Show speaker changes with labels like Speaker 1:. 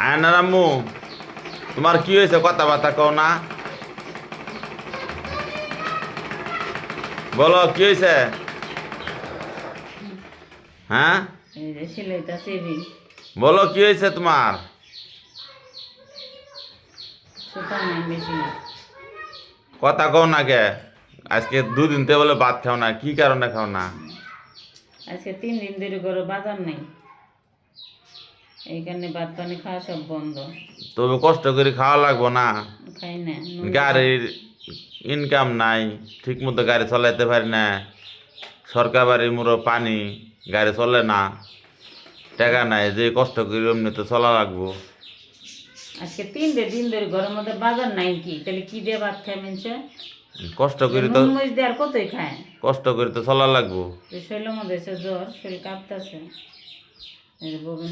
Speaker 1: আয়নার আম্মু, তোমার কি হয়েছে? কথাবার্তা কও না, বলো কি হয়েছে? হ্যাঁ,
Speaker 2: এই যে সেলাইতাছে রে,
Speaker 1: বলো কি হয়েছে তোমার?
Speaker 2: সুতা নাই বেশি।
Speaker 1: কথা কও না কে? আজকে দুদিন তো বলে ভাত খাও না, কি কারণে খাও না?
Speaker 2: আজকে 3 দিন ধরে ঘরে বাজার নেই, এই কারণে ভাত পানি খাওয়া সব বন্ধ।
Speaker 1: তবে কষ্ট করে খাওয়া লাগবো না?
Speaker 2: খাই না
Speaker 1: গাড়ির ইনকাম নাই, ঠিক মতো গাড়ি চালাইতে পারি না, সরকার বাড়ির মুড়ো পানি, গাড়ি চলে না, টাকা নাই, যে কষ্ট করি এমনি তো চলা লাগবো।
Speaker 2: আজকে 3 দিন ধরে ঘরের মধ্যে বাজার নাই, কি তাহলে কি দিয়ে ভাত খায় মানুষে?
Speaker 1: কষ্ট করি তো,
Speaker 2: নুন মরিচ দিয়ে আর কতই খায়।
Speaker 1: কষ্ট করে তো চলা লাগবো।
Speaker 2: শরীরের মধ্যে এসে জ্বর, শরীর কাঁপতেছে।